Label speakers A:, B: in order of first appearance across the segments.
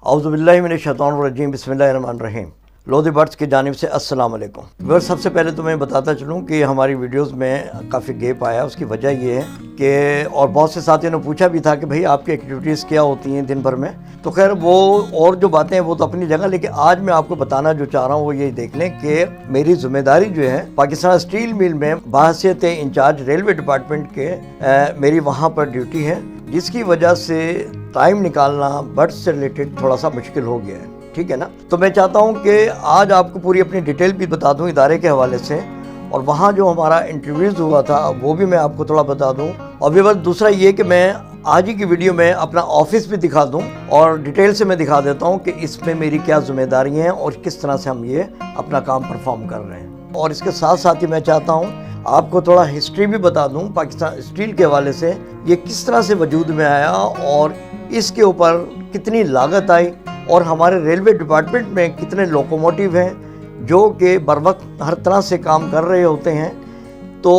A: औज़ुबिल्लाहिमिनश्शैतानिर्रजीम बिस्मिल्लाहिर्रहमानिर्रहीम। लोधी बर्ड्स की जानिब से अस्सलाम वालेकुम। व्यूअर्स, सबसे पहले तो मैं बताता चलूँ कि हमारी वीडियोस में काफ़ी गैप आया। उसकी वजह ये है कि और बहुत से साथियों ने पूछा भी था कि भाई आपकी एक्टिविटीज़ क्या होती हैं दिन भर में। तो खैर वो और जो बातें हैं वो तो अपनी जगह, लेकिन आज मैं आपको बताना जो चाह रहा हूँ वो ये देख लें कि मेरी जिम्मेदारी जो है पाकिस्तान स्टील मिल में बहैसियत इंचार्ज रेलवे डिपार्टमेंट के मेरी वहाँ पर ड्यूटी है, जिसकी वजह से टाइम निकालना बर्ड्स से रिलेटेड थोड़ा सा मुश्किल हो गया है। ठीक है ना। तो मैं चाहता हूं कि आज आपको पूरी अपनी डिटेल भी बता दूं इदारे के हवाले से, और वहां जो हमारा इंटरव्यूज़ हुआ था वो भी मैं आपको थोड़ा बता दूं। और भी बस दूसरा ये कि मैं आज ही की वीडियो में अपना ऑफिस भी दिखा दूं और डिटेल से मैं दिखा देता हूं कि इसमें मेरी क्या जिम्मेदारियाँ हैं और किस तरह से हम ये अपना काम परफॉर्म कर रहे हैं। और इसके साथ साथ ही मैं चाहता हूँ आपको थोड़ा हिस्ट्री भी बता दूं पाकिस्तान स्टील के हवाले से, ये किस तरह से वजूद में आया और इसके ऊपर कितनी लागत आई, और हमारे रेलवे डिपार्टमेंट में कितने लोकोमोटिव हैं जो कि बर वक्त हर तरह से काम कर रहे होते हैं। तो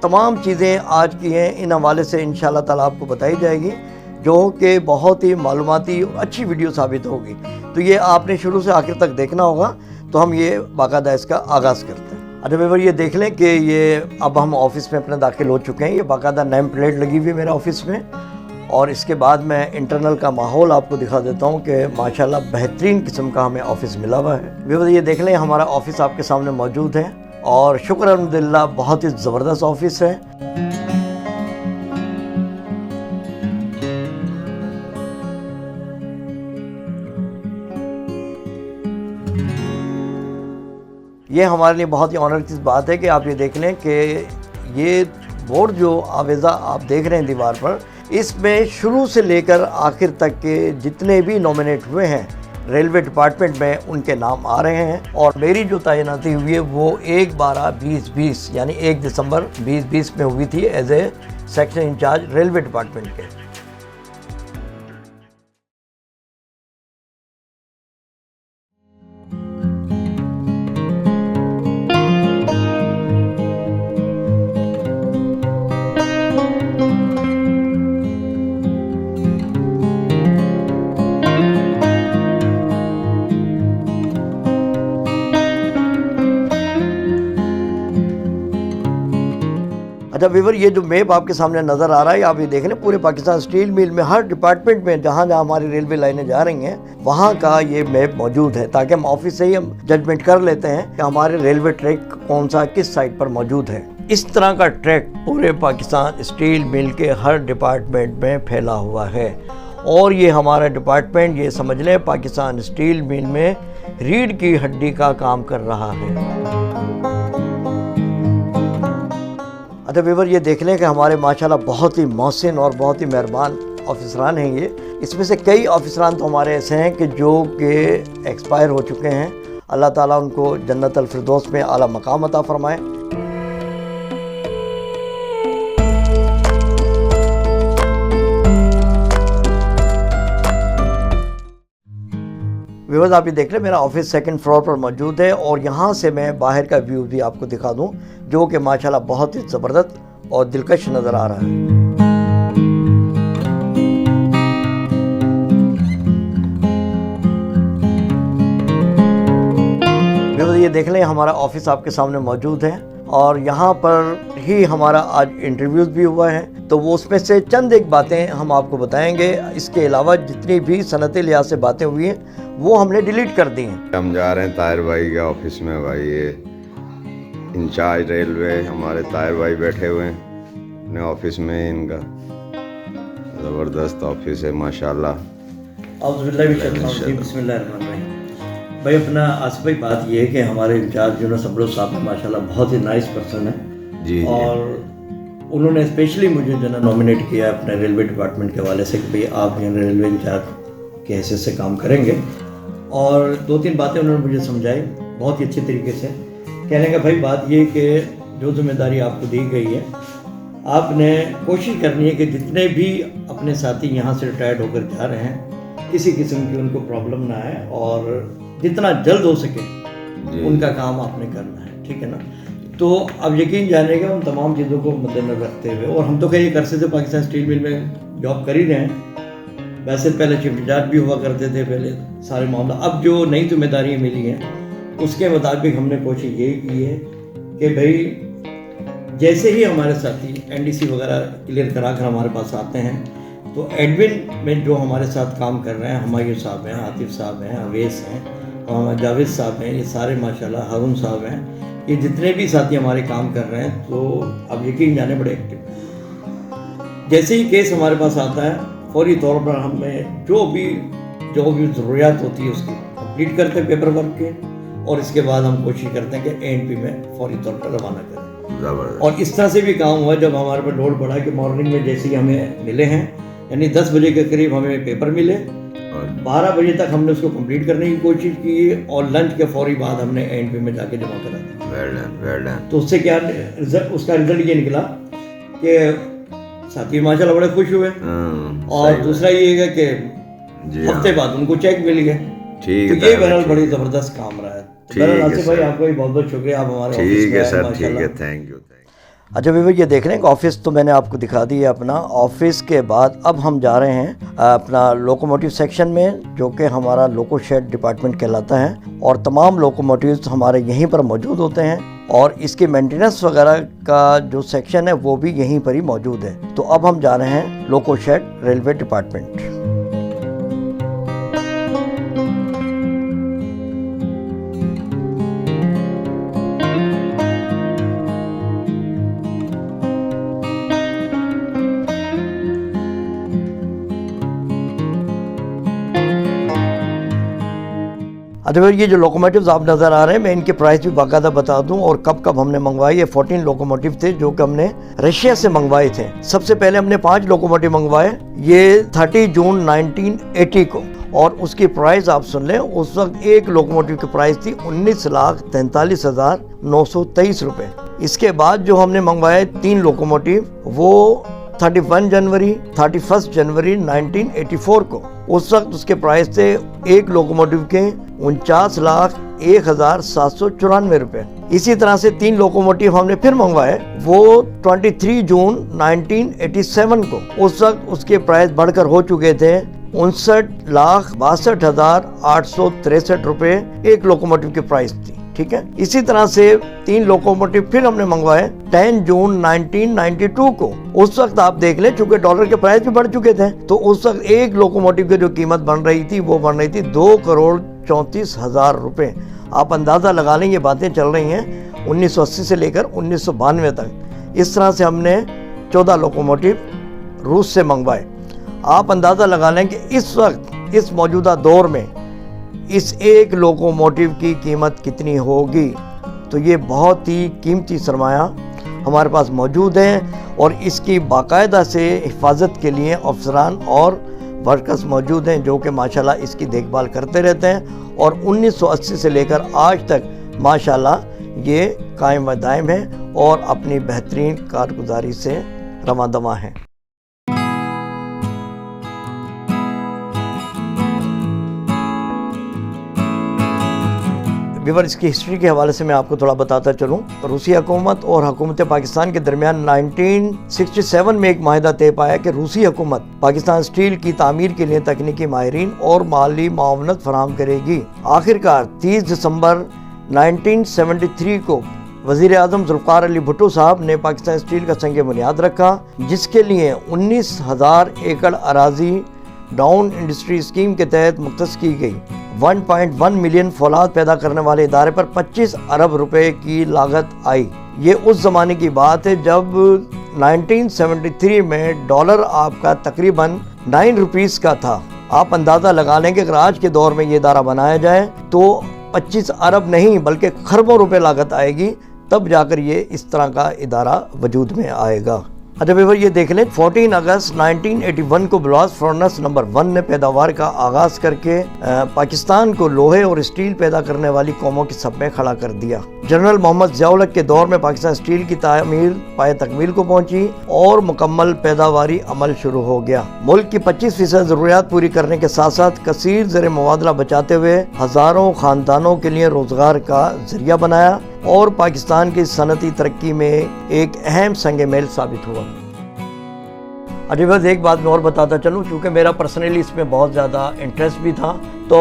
A: तमाम चीज़ें आज की हैं, इन हवाले से इंशाल्लाह ताला आपको बताई जाएगी, जो कि बहुत ही मालूमाती अच्छी वीडियो साबित होगी। तो ये आपने शुरू से आखिर तक देखना होगा। तो हम ये बाकायदा इसका आगाज़ करते हैं। अच्छा व्यूअर, ये देख लें कि ये अब हम ऑफ़िस में अपने दाखिल हो चुके हैं। ये बाकायदा नेम प्लेट लगी हुई है मेरे ऑफ़िस में। और इसके बाद मैं इंटरनल का माहौल आपको दिखा देता हूँ कि माशाल्लाह बेहतरीन किस्म का हमें ऑफ़िस मिला हुआ है। व्यूअर, ये देख लें हमारा ऑफ़िस आपके सामने मौजूद है और शुक्र अल्हम्दुलिल्लाह बहुत ही ज़बरदस्त ऑफ़िस है। ये हमारे लिए बहुत ही ऑनर की बात है कि आप ये देख लें कि ये बोर्ड जो आवेज़ा आप देख रहे हैं दीवार पर, इसमें शुरू से लेकर आखिर तक के जितने भी नॉमिनेट हुए हैं रेलवे डिपार्टमेंट में उनके नाम आ रहे हैं। और मेरी जो तैनाती हुई है वो 1/12/2020 यानी 1 दिसंबर 2020 में हुई थी as a section incharge railway department के। अच्छा व्यूअर, ये जो मैप आपके सामने नज़र आ रहा है, आप ये देख लें पूरे पाकिस्तान स्टील मिल में हर डिपार्टमेंट में जहाँ जहाँ हमारी रेलवे लाइनें जा रही हैं वहाँ का ये मैप मौजूद है, ताकि हम ऑफिस से ही हम जजमेंट कर लेते हैं कि हमारे रेलवे ट्रैक कौन सा किस साइड पर मौजूद है। इस तरह का ट्रैक पूरे पाकिस्तान स्टील मिल के हर डिपार्टमेंट में फैला हुआ है। और ये हमारा डिपार्टमेंट, ये समझ लें पाकिस्तान स्टील मिल में रीढ़ की हड्डी का काम कर रहा है। अच्छा व्यूअर, ये देख लें कि हमारे माशाल्लाह बहुत ही मोहसिन और बहुत ही मेहरबान ऑफिसरान हैं ये। इसमें से कई ऑफिसरान तो हमारे ऐसे हैं कि जो कि एक्सपायर हो चुके हैं। अल्लाह ताला उनको जन्नत अल फिरदौस में आला मकाम अता फरमाए। व्यूअर्स, आप ये देख रहे हैं मेरा ऑफिस सेकंड फ्लोर पर मौजूद है और यहाँ से मैं बाहर का व्यू भी आपको दिखा दूँ, जो कि माशाल्लाह बहुत ही ज़बरदस्त और दिलकश नज़र आ रहा है। व्यूअर्स, ये देख लें हमारा ऑफिस आपके सामने मौजूद है और यहाँ पर ही हमारा आज इंटरव्यूज़ भी हुआ है। तो वो उसमें से चंद एक बातें हम आपको बताएंगे। इसके अलावा जितनी भी सनती लिहाज से बातें हुई हैं वो हमने डिलीट कर दी हैं।
B: हम जा रहे हैं ताहिर भाई के ऑफिस में। भाई ये इंचार्ज रेलवे हमारे ताहिर भाई बैठे हुए हैं अपने ऑफिस में। इनका ज़बरदस्त ऑफिस है माशाल्लाह।
A: भाई अपना आसिफ भाई, बात ये है कि हमारे इंचार्ज यूनुस अब्दुल साहब हैं माशाल्लाह बहुत ही नाइस पर्सन है
B: जी।
A: और उन्होंने स्पेशली मुझे जो है नॉमिनेट किया है अपने रेलवे डिपार्टमेंट के हवाले से कि भाई आप जो रेलवे इंचार्ज के हैसियत से काम करेंगे। और 2-3 बातें उन्होंने मुझे समझाई बहुत ही अच्छे तरीके से। कहने का भाई बात ये कि जो जिम्मेदारी आपको दी गई है, आपने कोशिश करनी है कि जितने भी अपने साथी यहाँ से रिटायर्ड होकर जा रहे हैं किसी किस्म की उनको प्रॉब्लम ना आए और जितना जल्द हो सके उनका काम आपने करना है। ठीक है ना। तो अब यकीन जानेगा उन तमाम चीज़ों को मद्देनजर रखते हुए, और हम तो कई अरसे से पाकिस्तान स्टील मिल में जॉब कर ही रहे हैं, वैसे पहले शिफ्ट इंचार्ज भी हुआ करते थे पहले सारे मामला। अब जो नई जिम्मेदारियाँ मिली हैं उसके मुताबिक हमने कोशिश ये की है कि भाई जैसे ही हमारे साथी एनडीसी वगैरह क्लियर करा कर हमारे पास आते हैं तो एडमिन में जो हमारे साथ काम कर रहे हैं, हुमायूं साहब हैं, आतिफ साहब हैं, अवैस हैं, और जावेद साहब हैं, ये सारे माशाल्लाह, हारून साहब हैं, ये जितने भी साथी हमारे काम कर रहे हैं तो अब यकीन जाने बड़े एक्टिव हैं। जैसे ही केस हमारे पास आता है फौरी तौर पर हमें जो भी ज़रूरियात होती है उसकी कंप्लीट करते हैं पेपर वर्क के, और इसके बाद हम कोशिश करते हैं कि एएनपी में फौरी तौर पर रवाना करें। और इस तरह से भी काम हुआ जब हमारे पर लोड पड़ा कि मॉर्निंग में जैसे ही हमें मिले हैं, यानी 10 बजे के करीब हमें पेपर मिले और 12 बजे तक हमने उसको कंप्लीट करने की कोशिश की और लंच के फौरी बाद हमने एएनपी में जाके जमा करा दिया। तो उससे क्या उसका रिजल्ट ये निकला कि साथी माशाल्लाह बड़े खुश हुए, और दूसरा ये है कि हफ्ते बाद उनको चेक मिल गया। ठीक है, तो ये बहरहाल बड़ी ज़बरदस्त काम रहा है। बहरहाल आसिफ भाई आपका भी बहुत बहुत शुक्रिया, आप हमारे
B: ठीक है सर, ठीक है, थैंक यू।
A: अच्छा भाई, ये देख रहे हैं ऑफिस तो मैंने आपको दिखा दी है अपना। ऑफिस के बाद अब हम जा रहे हैं अपना लोकोमोटिव सेक्शन में, जो कि हमारा लोको शेड डिपार्टमेंट कहलाता है, और तमाम लोकोमोटिव्स हमारे यहीं पर मौजूद होते हैं और इसके मेंटेनेंस वगैरह का जो सेक्शन है वो भी यहीं पर ही मौजूद है। तो अब हम जा रहे हैं लोको शेड रेलवे डिपार्टमेंट। अच्छा भाई, ये जो लोकोमोटिव्स आप नज़र आ रहे हैं मैं इनके प्राइस भी बाकायदा बता दूं और कब कब हमने मंगवाए। ये 14 लोकोमोटिव थे जो कि हमने रशिया से मंगवाए थे। सबसे पहले हमने 5 लोकोमोटिव मंगवाए, ये 30 जून 1980 को, और उसकी प्राइस आप सुन लें। उस वक्त एक लोकोमोटिव की प्राइस थी 19,43,923 रुपये। इसके बाद जो हमने मंगवाए 3 लोकोमोटिव, वो 31 जनवरी 31 जनवरी 1984 को, उस वक्त उसके प्राइस थे एक लोकोमोटिव के 49,01,794 रुपये। इसी तरह से 3 लोकोमोटिव हमने फिर मंगवाए, वो 23 जून 1987 को, उस वक्त उसके प्राइस बढ़कर हो चुके थे 59,62,863 रुपये एक लोकोमोटिव की प्राइस थी। ठीक है, इसी तरह से 3 लोकोमोटिव फिर हमने मंगवाए 10 जून 1992 को। उस वक्त आप देख लें, चूंकि डॉलर के प्राइस भी बढ़ चुके थे, तो उस वक्त एक लोकोमोटिव की जो कीमत बन रही थी वो बन रही थी 2,34,000 रुपये। आप अंदाज़ा लगा लें, ये बातें चल रही हैं 1980 से लेकर 1992 तक। इस तरह से हमने 14 लोकोमोटिव रूस से मंगवाए। आप अंदाज़ा लगा लें कि इस वक्त इस मौजूदा दौर में इस एक लोकोमोटिव की कीमत कितनी होगी। तो ये बहुत ही कीमती सरमाया हमारे पास मौजूद है और इसकी बाकायदा से हिफाजत के लिए अफसरान और वर्कर्स मौजूद हैं जो कि माशाल्लाह इसकी देखभाल करते रहते हैं, और 1980 से लेकर आज तक माशाल्लाह ये कायम व दायम है और अपनी बेहतरीन कारगुजारी से रवां-दवां हैं। व्यूअर, इसकी हिस्ट्री के हवाले से मैं आपको थोड़ा बताता चलूँ। रूसी हुकूमत और हुकूमत पाकिस्तान के दरमियान 1967 में एक माहिदा तय पाया कि रूसी हुकूमत पाकिस्तान स्टील की तामीर के लिए तकनीकी माहिरीन और माली मावनत फराहम करेगी। आखिरकार 30 दिसंबर 1973 को वज़ीर आज़म ज़ुल्फ़िकार अली भुट्टो साहब ने पाकिस्तान स्टील का संग बुनियाद रखा, जिसके लिए 19,000 एकड़ अराजी डाउन इंडस्ट्री स्कीम के तहत मुख्तस की गई। 1.1 मिलियन फौलाद पैदा करने वाले इदारे पर 25 अरब रुपए की लागत आई। ये उस ज़माने की बात है जब 1973 में डॉलर आपका तकरीबन 9 रुपीस का था। आप अंदाज़ा लगा लें कि अगर आज के दौर में ये इदारा बनाया जाए तो 25 अरब नहीं बल्कि खरबों रुपए लागत आएगी, तब जाकर ये इस तरह का इदारा वजूद में आएगा। अच्छा भाई, ये देख लें, 14 अगस्त 1981 को ब्लास्ट फर्नेस नंबर 1 ने पैदावार का आगाज करके पाकिस्तान को लोहे और स्टील पैदा करने वाली कौमों की सब में खड़ा कर दिया। जनरल मोहम्मद ज़िया के दौर में पाकिस्तान स्टील की तामीर पाए तकमील को पहुंची और मुकम्मल पैदावारी अमल शुरू हो गया। मुल्क की 25% ज़रूरियात पूरी करने के साथ साथ कसीर ज़र मुबादला बचाते हुए हज़ारों ख़ानदानों के लिए रोज़गार का ज़रिया बनाया और पाकिस्तान की सनती तरक्की में एक अहम संग मेल साबित हुआ। अच्छा बस एक बात मैं और बताता चलूँ, क्योंकि मेरा पर्सनली इसमें बहुत ज़्यादा इंटरेस्ट भी था, तो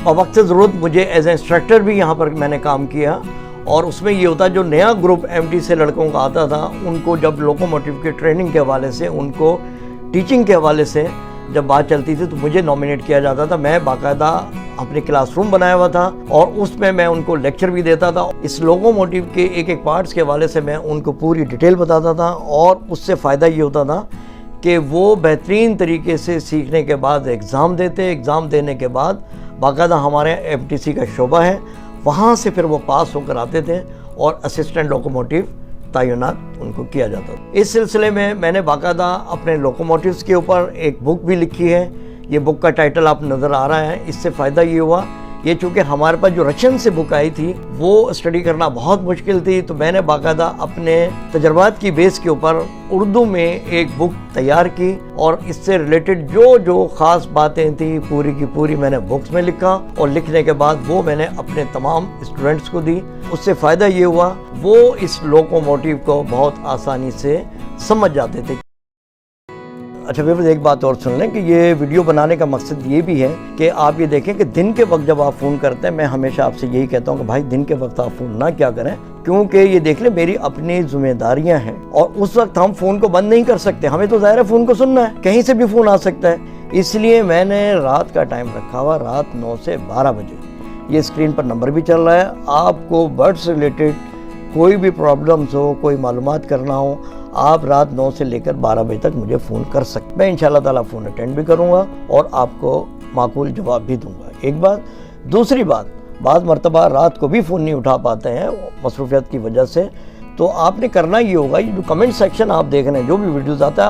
A: वक्त ज़रूरत मुझे एज ए इंस्ट्रक्टर भी यहाँ पर मैंने काम किया। और उसमें ये होता जो नया ग्रुप एमटी से लड़कों का आता था, उनको जब लोकोमोटिव के ट्रेनिंग के हवाले से, उनको टीचिंग के हवाले से जब बात चलती थी, तो मुझे नॉमिनेट किया जाता था। मैं बाकायदा अपने क्लासरूम बनाया हुआ था और उसमें मैं उनको लेक्चर भी देता था। इस लोकोमोटिव के एक एक पार्ट्स के हवाले से मैं उनको पूरी डिटेल बताता था, और उससे फ़ायदा ये होता था कि वो बेहतरीन तरीके से सीखने के बाद एग्ज़ाम देते। एग्ज़ाम देने के बाद बाकायदा हमारे एफटीसी का शोबा है, वहाँ से फिर वो पास होकर आते थे और असिस्टेंट लोकोमोटिव तैनात उनको किया जाता था। इस सिलसिले में मैंने बाकायदा अपने लोकोमोटिव्स के ऊपर एक बुक भी लिखी है। ये बुक का टाइटल आप नज़र आ रहा है। इससे फ़ायदा ये हुआ, ये चूँकि हमारे पास जो रशियन से बुक आई थी वो स्टडी करना बहुत मुश्किल थी, तो मैंने बाकायदा अपने तजर्बात की बेस के ऊपर उर्दू में एक बुक तैयार की, और इससे रिलेटेड जो जो ख़ास बातें थी पूरी की पूरी मैंने बुक्स में लिखा, और लिखने के बाद वो मैंने अपने तमाम स्टूडेंट्स को दी। उससे फ़ायदा ये हुआ, वो इस लोकोमोटिव को बहुत आसानी से समझ जाते थे। अच्छा व्यूअर्स, एक बात और सुन लें कि ये वीडियो बनाने का मकसद ये भी है कि आप ये देखें कि दिन के वक्त जब आप फ़ोन करते हैं, मैं हमेशा आपसे यही कहता हूँ कि भाई दिन के वक्त आप फ़ोन ना क्या करें, क्योंकि ये देख लें मेरी अपनी जिम्मेदारियां हैं, और उस वक्त हम फ़ोन को बंद नहीं कर सकते। हमें तो ज़ाहिर है फ़ोन को सुनना है, कहीं से भी फ़ोन आ सकता है। इसलिए मैंने रात का टाइम रखा हुआ, रात 9 से 12 बजे। ये स्क्रीन पर नंबर भी चल रहा है। आपको बर्ड से रिलेटेड कोई भी प्रॉब्लम्स हो, कोई मालूमात करना हो, आप रात 9 से लेकर 12 बजे तक मुझे फ़ोन कर सकते। मैं इंशाल्लाह ताला फ़ोन अटेंड भी करूँगा और आपको माकूल जवाब भी दूँगा। एक बात। दूसरी बात, बाद मरतबा रात को भी फ़ोन नहीं उठा पाते हैं मसरूफियत की वजह से, तो आपने करना ये होगा, ये जो कमेंट सेक्शन आप देख रहे हैं, जो भी वीडियोज़ आता है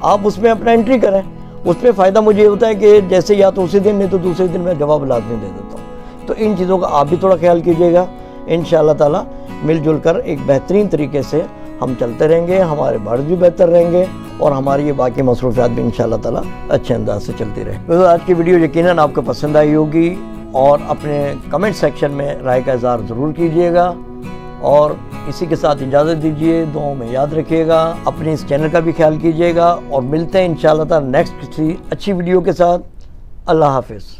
A: आप उसमें अपना एंट्री करें। उसमें फ़ायदा मुझे होता है कि जैसे या तो उसी दिन नहीं तो दूसरे दिन मैं जवाब लाजमी दे देता हूँ। तो इन चीज़ों का आप भी थोड़ा ख्याल कीजिएगा। इंशाअल्लाह ताला मिलजुल कर एक बेहतरीन तरीके से हम चलते रहेंगे, हमारे बर्ड भी बेहतर रहेंगे और हमारी ये बाकी मसरूफियात भी इंशाअल्लाह ताला अच्छे अंदाज से चलती रहे। तो आज की वीडियो यकीनन आपको पसंद आई होगी, और अपने कमेंट सेक्शन में राय का इज़हार ज़रूर कीजिएगा, और इसी के साथ इजाज़त दीजिए। दुआओं में याद रखिएगा, अपने इस चैनल का भी ख्याल कीजिएगा, और मिलते हैं इंशाअल्लाह ताला नेक्स्ट किसी अच्छी वीडियो के साथ। अल्लाह हाफिज़।